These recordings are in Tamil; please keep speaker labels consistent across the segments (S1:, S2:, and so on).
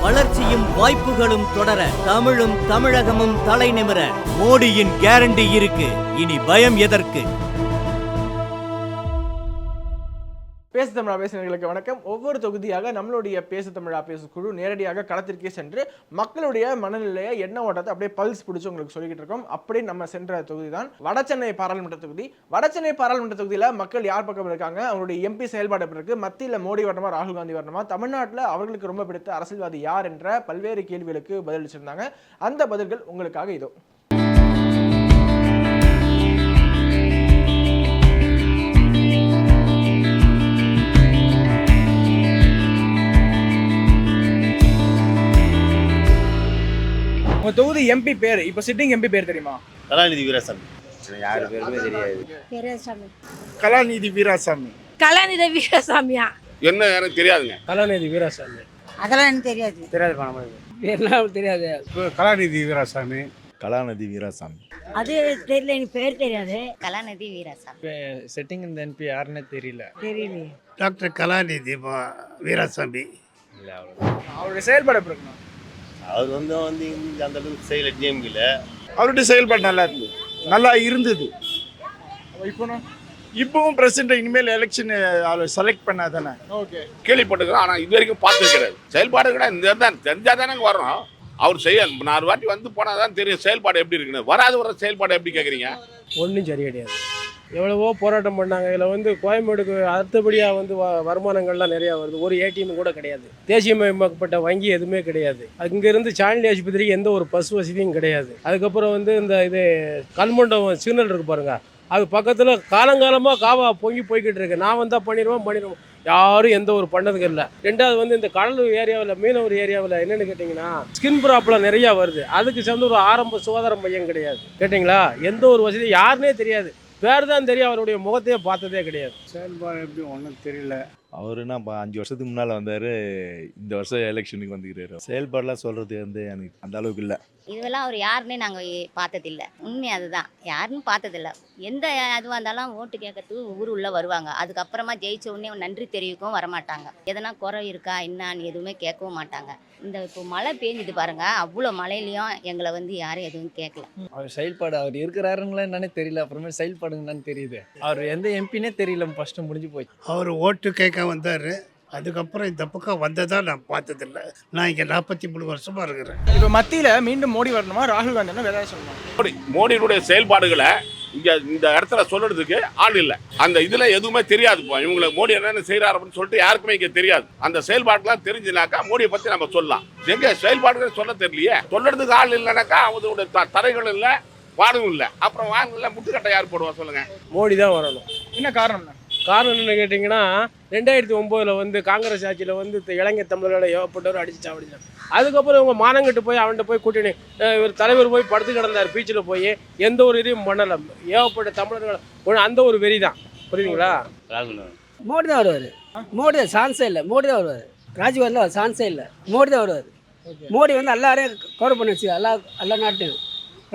S1: வளர்ச்சியும் வாய்ப்புகளும் தொடர, தமிழும் தமிழகமும் தலை நிமிர மோடியின் கேரண்டி இருக்கு. இனி பயம் எதற்கு?
S2: பேசு தமிழா பேசுகிறவர்களுக்கு வணக்கம். ஒவ்வொரு தொகுதியாக நம்மளுடைய பேசு தமிழா பேசு குழு நேரடியாக களத்திற்கே சென்று மக்களுடைய மனநிலையை என்ன ஓட்டத்தை அப்படியே பல்ஸ் பிடிச்சி உங்களுக்கு சொல்லிக்கிட்டு இருக்கோம். அப்படி நம்ம சென்ற தொகுதி தான் வடசென்னை பாராளுமன்ற தொகுதி. வடசென்னை பாராளுமன்ற தொகுதியில் மக்கள் யார் பக்கம் இருக்காங்க, அவருடைய எம்பி செயல்பாடு எப்படி இருக்கு, மத்தியில் மோடி வரணுமா ராகுல் காந்தி வரணுமா, தமிழ்நாட்டில் அவர்களுக்கு ரொம்ப பிடித்த அரசியல்வாதி யார் என்ற பல்வேறு கேள்விகளுக்கு பதிலளிச்சிருந்தாங்க. அந்த பதில்கள் உங்களுக்காக இதோ. உங்க தொகுதி எம்பி பேர், இப்ப சிட்டிங் எம்பி பேர் தெரியுமா?
S3: கலாநிதி வீராசாமி. யாரு பேருமே தெரியாது.
S4: கலாநிதி வீராசாமி.
S5: கலாநிதி வீராசாமியா?
S3: என்ன எனக்கு தெரியாதுங்க.
S4: கலாநிதி வீராசாமி.
S5: அதெல்லாம் எனக்கு தெரியாது.
S4: தெரியாது பணம் தெரியாது. கலாநிதி வீராசாமி.
S3: கலாநிதி வீராசாமி.
S5: அது தெரியல, எனக்கு பேர் தெரியாது. கலாநிதி வீராசாமி.
S4: செட்டிங் இந்த என்பி யாருன்னு தெரியல.
S6: டாக்டர் கலாநிதி வீராசாமி.
S2: அவருடைய செயல்பாடு எப்படி இருக்கணும்?
S3: அவர் வந்து அந்த அளவுக்கு செய்யல டிஎம்கில.
S6: அவருடைய செயல்பாடு நல்லா இருந்தது. இப்பவும் பிரசிடண்ட் இனிமேல் எலெக்ஷன் அவர் செலக்ட் பண்ணாதானே.
S2: ஓகே,
S3: கேள்விப்பட்டிருக்கிறோம், ஆனால் இது வரைக்கும் பார்த்து கிடையாது. செயல்பாடு கிடையாது. இந்த தான் தெரிஞ்சால் தானே வரோம். அவர் செய்ய 4 வாட்டி வந்து போனால் தான் தெரியும் செயல்பாடு எப்படி இருக்குன்னு. வர செயல்பாடு எப்படி கேட்குறீங்க?
S4: ஒன்றும் சரி கிடையாது. எவ்வளவோ போராட்டம் பண்ணாங்க. இதில் வந்து கோயம்பேடுக்கு அடுத்தபடியாக வந்து வருமானங்கள்லாம் நிறையா வருது. ஒரு ஏடிஎம் கூட கிடையாது. தேசியமயமாக்கப்பட்ட வங்கி எதுவுமே கிடையாது. அங்கேருந்து சாயலி ஆஸ்பத்திரிக்கு எந்த ஒரு பஸ் வசதியும் கிடையாது. அதுக்கப்புறம் வந்து இந்த இது கல்மண்டபம் சிக்னல் இருக்கு பாருங்க, அது பக்கத்தில் காலங்காலமாக காவா போய்கிட்டு இருக்கு. நான் வந்தால் பண்ணிடுவோம். யாரும் எந்த ஒரு பண்ணதுக்கு இல்லை. ரெண்டாவது வந்து இந்த கடலூர் ஏரியாவில், மீனவர் ஏரியாவில் என்னென்னு கேட்டிங்கன்னா ஸ்கின் ப்ராப்ளம் நிறையா வருது. அதுக்கு சேர்ந்து ஒரு ஆரம்ப சுகாதார மையம் கிடையாது. கேட்டிங்களா, எந்த ஒரு வசதி யாருன்னே தெரியாது. பேர் தான் தெரியும், அவருடைய முகத்தையே பார்த்ததே கிடையாது.
S6: செயல்பாடு எப்படி ஒன்றும் தெரியல.
S7: அவருன்னா 5 வருஷத்துக்கு முன்னால் வந்தார், இந்த வருஷம் எலெக்ஷனுக்கு வந்துக்கிறாரு. செயல்பாடெலாம் சொல்கிறது வந்து எனக்கு அந்த அளவுக்கு இல்லை.
S8: இதுவெல்லாம் அவர் யாருன்னே நாங்கள் பார்த்ததில்ல. உண்மை அதுதான், யாருன்னு பார்த்ததில்ல. எந்த அதுவாக இருந்தாலும் ஓட்டு கேட்கறதுக்கு ஊர் உள்ள வருவாங்க. அதுக்கப்புறமா ஜெயிச்ச உடனே நன்றி தெரிவிக்கவும் வரமாட்டாங்க. எதனா குறை இருக்கா என்னான்னு எதுவுமே கேட்கவும் மாட்டாங்க. இந்த இப்போ மழை பெஞ்சுது பாருங்க, அவ்வளோ மழையிலையும் எங்களை வந்து யாரும் எதுவும் கேட்கல.
S9: அவர் செயல்பாடு, அவர் இருக்கிறாருங்களா என்னன்னே தெரியல. அப்புறமே செயல்பாடு என்னன்னு தெரியுது. அவர் எந்த எம்பினே தெரியல. ஃபர்ஸ்ட் முடிஞ்சு போய்
S6: அவர் ஓட்டு கேட்க வந்தார். அதுக்கப்புறம் இந்த பக்கம் வந்ததா நான் பார்த்ததில்லை. நான் இங்கே 43 வருஷமா இருக்கிறேன்.
S2: இப்போ மத்தியில் மீண்டும் மோடி வரணுமா ராகுல் காந்தி வேற சொல்லணும்?
S3: மோடியினுடைய செயல்பாடுகளை இங்க இந்த இடத்துல சொல்றதுக்கு ஆள் இல்லை. அந்த இதுல எதுவுமே தெரியாது. இவங்களுக்கு மோடி என்னென்ன செய்யறாரு அப்படின்னு சொல்லிட்டு யாருக்குமே இங்க தெரியாது. அந்த செயல்பாடுலாம் தெரிஞ்சுனாக்கா மோடியை பத்தி நம்ம சொல்லலாம். எங்க செயல்பாடுகள் சொல்ல தெரியலையே. சொல்றதுக்கு ஆள் இல்லைனாக்கா அவங்களுடைய தரைகள் இல்லை, வாடவும் இல்லை. அப்புறம் வாங்கல முட்டுக்கட்டை யார் போடுவா சொல்லுங்க?
S4: மோடி தான் வரணும்.
S2: என்ன காரணம்
S4: என்ன கேட்டிங்கன்னா 2009 வந்து காங்கிரஸ் ஆட்சியில் வந்து இளைஞர் தமிழர்களை ஏவப்பட்டவர் அடிச்சு சாப்பிடுச்சாங்க. அதுக்கப்புறம் இவங்க மானங்கிட்டு போய் அவன்கிட்ட போய் கூட்டணி இவர் தலைவர் போய் படுத்து கிடந்தார் பீச்சில் போய். எந்த ஒரு இதையும் பண்ணலை. ஏவப்பட்ட தமிழர்கள் அந்த ஒரு வெறி தான். புரியுதுங்களா?
S9: மோடி தான் வருவார். மோடி தான் சான்ஸே இல்லை. மோடி தான் வருவார். ராஜீவ் வரல, சான்ஸே இல்லை. மோடி தான் வருவார். மோடி வந்து எல்லாரையும் கவர் பண்ணி வச்சு எல்லா நாட்டையும்.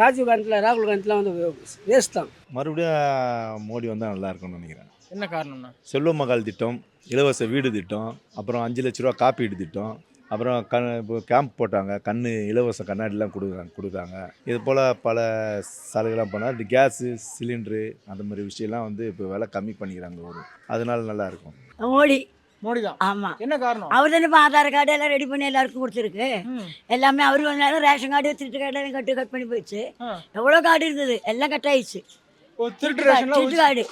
S9: ராஜீவ் காந்தியில் ராகுல் காந்திலாம் வந்து வேஸ்ட் தான்.
S7: மறுபடியும் மோடி வந்தால் நல்லா இருக்கும்னு நினைக்கிறேன்.
S2: என்ன காரணம்னா
S7: செல்வ மகள் திட்டம், இலவச வீடு திட்டம், அப்புறம் 5 லட்ச ரூபா காப்பீடு திட்டம், அப்புறம் இப்போ கேம்ப் போட்டாங்க, இலவச கண்ணாடிலாம் கொடுத்தாங்க. இது போல் பல சலுகைலாம் பண்ணால் கேஸு சிலிண்டரு அந்த மாதிரி விஷயம்லாம் வந்து இப்போ விலை கம்மி பண்ணிக்கிறாங்க. அதனால நல்லாயிருக்கும்.
S2: மோடி தான்.
S5: ஆமாம்.
S2: என்ன காரணம்?
S5: அவர் தானே இப்போ ஆதார் கார்டு எல்லாம் ரெடி பண்ணி எல்லாருக்கும் கொடுத்துருக்கு. எல்லாமே அவர் வந்தாலும் ரேஷன் கார்டு திருட்டு கார்டு எல்லாம் கட் பண்ணி போயிடுச்சு. எவ்வளோ கார்டு இருந்தது எல்லாம் கட் ஆயிடுச்சு. திருட்டு கார்டு.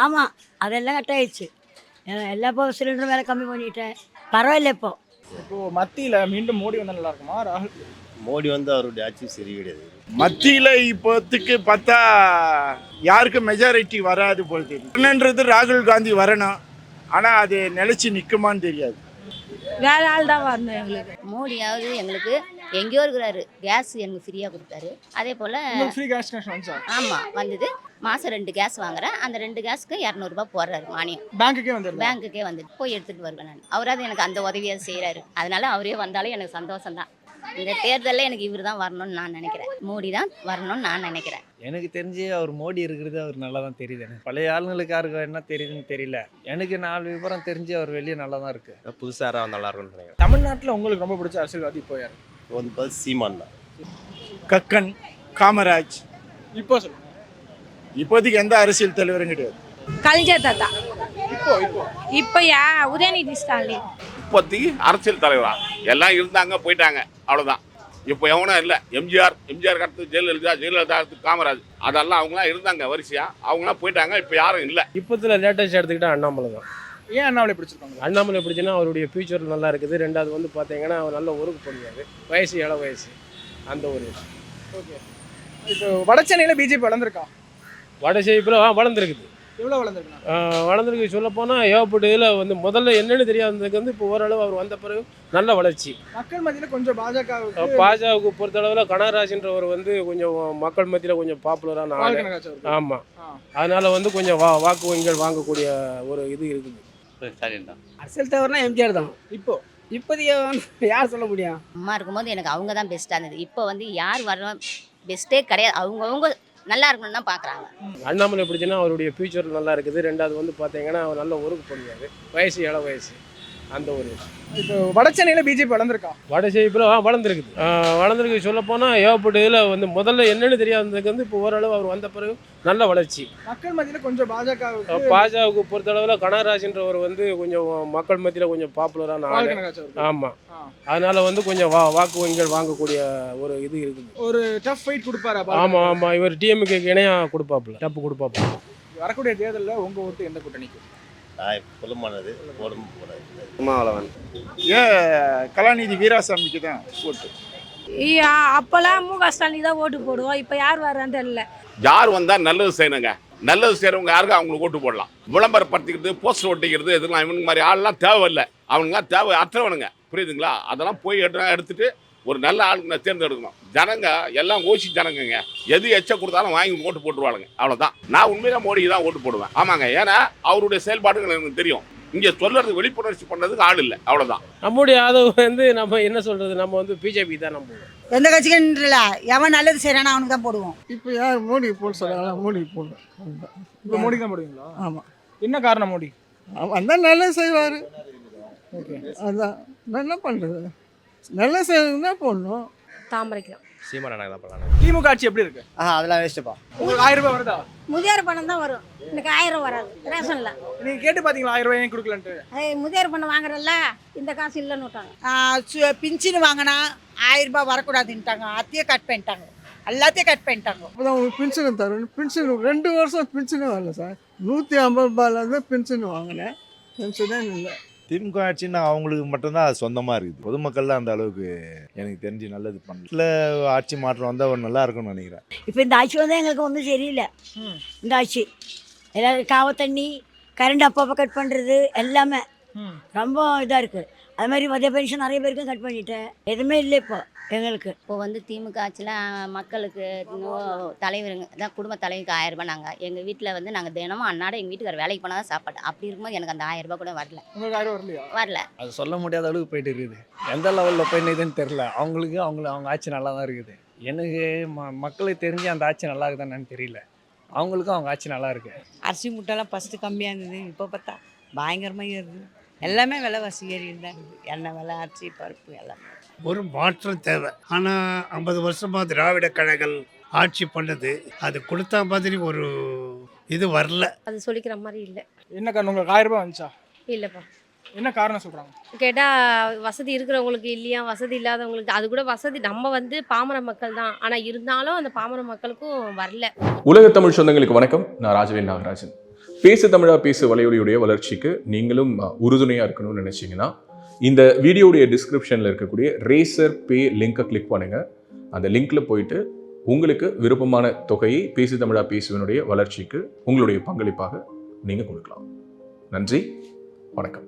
S5: ஆமாம், அதெல்லாம் கட் ஆயிடுச்சு. எல்லா இப்போ சிலிண்டரும் வேலை கம்மி பண்ணிட்டேன். பரவாயில்ல.
S2: இப்போ மத்தியில் மீண்டும் மோடி வந்தால் நல்லா இருக்குமா ராகுல்?
S3: மோடி வந்து அவருடைய ஆட்சி சரி கிடையாது.
S6: மத்தியில் இப்போத்துக்கு பார்த்தா யாருக்கும் மெஜாரிட்டி வராது போல் தெரியும். ராகுல் காந்தி வரணும். ஆனால் அது நிலைச்சி நிற்குமான்னு தெரியாது.
S5: வேற ஆள் தான் வரணும் எங்களுக்கு.
S8: மோடியாவது எங்களுக்கு எங்கேயோ இருக்கிறாரு. கேஸ் எனக்கு ஃப்ரீயாக கொடுத்தாரு. அதே போல்
S2: ஃப்ரீ கேஸ் கனெக்ஷன் வந்துச்சா?
S8: ஆமாம் வந்தது. மாதம் 2 கேஸ் வாங்குறேன். அந்த 2 கேஸுக்கு 200 ரூபாய் போடுறாரு மானியம்.
S2: பேங்க்குக்கே வந்து
S8: போய் எடுத்துகிட்டு வருவேன் நான். அவராது எனக்கு அந்த உதவியாக செய்கிறாரு. அதனால அவரே வந்தாலும் எனக்கு சந்தோஷம் தான். இந்த தேர்தலில் எனக்கு இவர் தான் வரணும்னு நான் நினைக்கிறேன். மோடி தான் வரணும்னு நான் நினைக்கிறேன்.
S10: எனக்கு தெரிஞ்சு அவர் மோடி இருக்கிறது அவர் நல்லா தான் தெரியுது. எனக்கு பழைய ஆளுங்களுக்கு யாருக்கு என்ன தெரியுதுன்னு தெரியல. எனக்கு 4 விவரம் தெரிஞ்சு அவர் வெளியே நல்லா தான் இருக்கு.
S11: புதுசாக யாராவது நல்லா இருக்கும்னு நினைக்கிறேன்.
S2: தமிழ்நாட்டுல உங்களுக்கு ரொம்ப பிடிச்ச அரசியல்வாதி இப்போ யாரு?
S11: வந்து சீமான் தான்.
S6: கக்கன், காமராஜ்.
S2: இப்போ சொல்லுங்க.
S6: இப்போதைக்கு எந்த அரசியல் தலைவரும் கிடையாது.
S12: கலைஞர் தாத்தா.
S2: இப்போ இப்போ
S12: இப்போ உதயநிதி ஸ்டாலின்.
S3: இப்போதைக்கு அரசியல் தலைவரா எல்லாம் இருந்தாங்க போயிட்டாங்க, அவ்வளோதான். இப்போ எவனும் இல்லை. எம்ஜிஆர் அடுத்து ஜெயலலிதா அடுத்து காமராஜ், அதெல்லாம் அவங்களாம் இருந்தாங்க வரிசையா, அவங்களாம் போயிட்டாங்க. இப்போ யாரும் இல்லை.
S4: இப்போத்தில் லேட்டஸ்ட் எடுத்துக்கிட்டால் அண்ணாமலை தான்.
S2: ஏன் அண்ணாமலை பிடிச்சிருக்காங்க?
S4: அண்ணாமலை பிடிச்சுன்னா அவருடைய ஃபியூச்சர் நல்லா இருக்குது. ரெண்டாவது வந்து பார்த்தீங்கன்னா அவர் நல்ல ஒர்க் பண்ணுவார். வயசு இள வயசு அந்த ஒரு விஷயம்.
S2: ஓகே. இப்போ வட சென்னையில் பிஜேபி வளர்ந்துருக்கா?
S4: வட செய்ப்பில் வளர்ந்துருக்குது.
S2: எவ்வளோ வளர்ந்துருக்குண்ணா?
S4: வளர்ந்துருக்கு. சொல்லப்போனால் ஏகப்பட்ட இதில் வந்து முதல்ல என்னென்னு தெரியாததுக்கு வந்து இப்போ ஓரளவு அவர் வந்த பிறகு நல்ல வளர்ச்சி.
S2: மக்கள் மத்தியில் கொஞ்சம்
S4: பாஜகவுக்கு பொறுத்தளவில் கனகராஜன்றவர் வந்து கொஞ்சம் மக்கள் மத்தியில் கொஞ்சம் பாப்புலரான ஆள். ஆமாம், அதனால் வந்து கொஞ்சம் வாக்கு வங்கிகள் வாங்கக்கூடிய ஒரு இது இருக்குது.
S9: அரசியல் தலைவர்னா எம்ஜிஆர் தான். இப்போதைக்கு யார் சொல்ல முடியும்?
S8: அம்மா இருக்கும்போது எனக்கு அவங்க தான் பெஸ்ட்டாக இருந்தது. இப்போ வந்து யார் வரணும் பெஸ்ட்டே கிடையாது. அவங்கவுங்க நல்லா இருக்கணும்னு தான் பார்க்குறாங்க.
S4: அண்ணாமலை பிடிச்சுன்னா அவருடைய ஃபியூச்சர் நல்லா இருக்குது. ரெண்டாவது வந்து பார்த்தீங்கன்னா அவர் நல்ல ஒர்க் பண்ணுவார். வயசு இள வயசு அந்த ஒரு விஷயம்.
S2: இப்போ வட சென்னையில் பிஜேபி வளர்ந்துருக்கா?
S4: வட செய்ப்பில் வளர்ந்துருக்குது. வளர்ந்துருக்கு. சொல்லப்போனால் ஏகப்பட்ட இதில் வந்து முதல்ல என்னென்னு தெரியாததுக்கு வந்து இப்போ ஓரளவு அவர் வந்த பிறகு நல்ல வளர்ச்சி.
S2: மக்கள் மத்தியில் கொஞ்சம்
S4: பாஜகவுக்கு பொறுத்தளவில் கனகராஜன்றவர் வந்து கொஞ்சம் மக்கள் மத்தியில் கொஞ்சம் பாப்புலரான ஆள். ஆமாம், அதனால் வந்து கொஞ்சம் வாக்கு வங்கிகள் வாங்கக்கூடிய ஒரு இது இருக்குது.
S2: ஒரு டஃப் ஃபைட் கொடுப்பாரு.
S4: ஆமாம், இவர் டிஎம்கே இணையாக கொடுப்பாப்புல, டப்பு கொடுப்பாப்புல.
S2: வரக்கூடிய தேர்தலில் உங்கள் ஓட்டு எந்த கூட்டணிக்கு?
S11: புலமானது
S6: ஏன் கலாநிதி வீராசாமிக்கு தான் ஓட்டு.
S12: அப்போல்லாம் மு.க. ஸ்டாலின் தான் ஓட்டு போடுவோம். இப்போ யார் வர்றான்னு தெரியல.
S3: யார் வந்தால் நல்லது செய்யணுங்க. நல்லது செய்கிறவங்க யாருக்கும் அவங்களுக்கு ஓட்டு போடலாம். விளம்பரப்படுத்திக்கிறது, போஸ்டர் ஒட்டிக்கிறது, இதெல்லாம் இவனுக்கு மாதிரி ஆள்லாம் தேவையில்லை. அவனுங்களாம் தேவை அற்றவனுங்க, புரியுதுங்களா? அதெல்லாம் போய் எடுத்துட்டு ஒரு நல்ல ஆளுங்க தேர்ந்தெடுக்கணும். ஜனங்க எல்லாம் ஓசி ஜனங்கங்க, எது எச்ச கொடுத்தாலும் வாங்கி ஓட்டு போட்டுருவாளுங்க, அவ்வளோதான். நான் உண்மையில மோடிக்கு தான் ஓட்டு போடுவேன். ஆமாங்க, ஏன்னா அவருடைய செயல்பாடுகள் எனக்கு தெரியும். இங்கே சொல்றது வெளிப்புணர்ச்சி பண்ணுறதுக்கு ஆள் இல்லை, அவ்வளோதான்.
S4: நம்முடைய ஆதரவு வந்து நம்ம என்ன சொல்கிறது, நம்ம வந்து பிஜேபி தான் நம்புவோம்.
S5: எந்த கட்சிக்குன்றல எவன் நல்லது செய்கிறானோ அவனுக்கு தான் போடுவோம்.
S9: இப்போ யார் மோடி போட சொல்கிறாங்களா? மோடி போடணும்.
S2: இப்போ மோடி தான் போடுவீங்களா?
S9: ஆமாம்.
S2: என்ன காரணம்? மோடி
S9: அதான் நல்லது செய்வார். ஓகே, அதான் என்ன பண்ணுறது, நல்லது செய்யணும்னா போடணும்.
S12: தாமரைக்கு தான்.
S11: சீமான் எனக்கு தான் பண்ணலாம்.
S2: திமுக ஆட்சி எப்படி இருக்கு?
S9: அதெல்லாம் வேஸ்ட்டுப்பா.
S2: உங்களுக்கு 1000 ரூபாய் வருதா?
S12: முதியோர் பணம் தான் வரும். எனக்கு 1000 வராது ரேஷன்ல.
S2: நீங்கள் கேட்டு பார்த்தீங்களா 1000 ரூபாய் ஏன் கொடுக்கலன்ட்டு?
S12: முதியோர் பணம் வாங்குறல்ல, இந்த காசு இல்லைன்னு விட்டாங்க.
S5: பிஞ்சின்னு வாங்கினா 1000 ரூபாய் வரக்கூடாதுன்ட்டாங்க. அத்தையும் கட் பண்ணிட்டாங்க, எல்லாத்தையும் கட் பண்ணிட்டாங்க.
S9: அப்போதான் உங்களுக்கு பென்ஷன் தரணும். பென்ஷன் 2 வருஷம் பென்ஷனே வரல சார். 150 ரூபாயிலேருந்து பென்ஷன் வாங்கினேன், பென்ஷனே இல்லை.
S7: திமுக ஆட்சின்னா அவங்களுக்கு மட்டும்தான் அது சொந்தமாக இருக்குது. பொதுமக்கள்லாம் அந்த அளவுக்கு எனக்கு தெரிஞ்சு நல்லது பண்ணல. இல்லை, ஆட்சி மாற்றம் வந்தால் ஒரு நல்லா இருக்கும்னு நினைக்கிறேன்.
S5: இப்போ இந்த ஆட்சி வந்து எங்களுக்கு ஒன்றும் சரியில்லை. இந்த ஆட்சி எல்லாரும் காவ தண்ணி, கரண்ட் அப்பப்போ கட் பண்ணுறது எல்லாமே ரொம்ப இதாக இருக்குது. அது மாதிரி மதிய பென்ஷன் நிறைய பேருக்கும் கட் பண்ணிட்டேன். எதுவுமே இல்லை இப்போ எங்களுக்கு.
S8: இப்போ வந்து திமுக ஆட்சியில் மக்களுக்கு தலைவருங்க தான், குடும்ப தலைவருக்கு 1000 ரூபாய். நாங்கள் எங்கள் வீட்டில் வந்து நாங்கள் தினமும் அன்னாட எங்கள் வீட்டுக்கார வேலைக்கு போனால் தான் சாப்பாடு. அப்படி இருக்கும்போது எனக்கு அந்த 1000 ரூபாய் கூட வரல.
S2: உங்களுக்கு 1000 வரலையா?
S8: வரல.
S10: அது சொல்ல முடியாத அளவுக்கு போயிட்டு இருக்குது. எந்த லெவலில் போய் நிற்குதுன்னு தெரில. அவங்க ஆட்சி நல்லா தான் இருக்குது. எனக்கு மக்களுக்கு தெரிஞ்சு அந்த ஆட்சி நல்லா இருக்குதான்னு தெரியல. அவங்களுக்கும் அவங்க ஆட்சி நல்லா இருக்கு.
S5: அரிசி முட்டைலாம் ஃபஸ்ட்டு கம்மியாக இருந்தது, இப்போ பார்த்தா பயங்கரமாக ஏறுது. எல்லாமே விலைவாசி ஏறிட்டு தான் இருக்குது. எண்ணெய் விலை, அரிசி, பருப்பு எல்லாமே.
S6: ஒரு மாற்றம் தேவை. ஆனால் 50 வருஷமாக திராவிட கழகங்கள் ஆட்சி பண்ணது, அது கொடுத்த மாதிரி ஒரு இது வரல.
S12: அது சொல்லிக்கிற மாதிரி இல்லை.
S2: என்ன காரணம்? உங்களுக்கு 1000 ரூபாய் வந்துச்சா?
S12: இல்லைப்பா.
S2: என்ன காரணம் சொல்கிறாங்க?
S12: கேட்டால் வசதி இருக்கிறவங்களுக்கு இல்லையா, வசதி இல்லாதவங்களுக்கு. அது கூட வசதி நம்ம வந்து பாமர மக்கள் தான், ஆனால் இருந்தாலும் அந்த பாமர மக்களுக்கும் வரல.
S13: உலக தமிழ் சொந்தங்களுக்கு வணக்கம். நான் ராஜவேல் நாகராஜன். பேசு தமிழா பேசு வலையொலியுடைய வளர்ச்சிக்கு நீங்களும் உறுதுணையாக இருக்கணும்னு நினச்சிங்கன்னா இந்த வீடியோடைய டிஸ்கிரிப்ஷனில் இருக்கக்கூடிய ரேசர் பே லிங்கை கிளிக் பண்ணுங்கள். அந்த லிங்க்கில் போயிட்டு உங்களுக்கு விருப்பமான தொகையை பேசு தமிழா பேசுவனுடைய வளர்ச்சிக்கு உங்களுடைய பங்களிப்பாக நீங்கள் கொடுக்கலாம். நன்றி, வணக்கம்.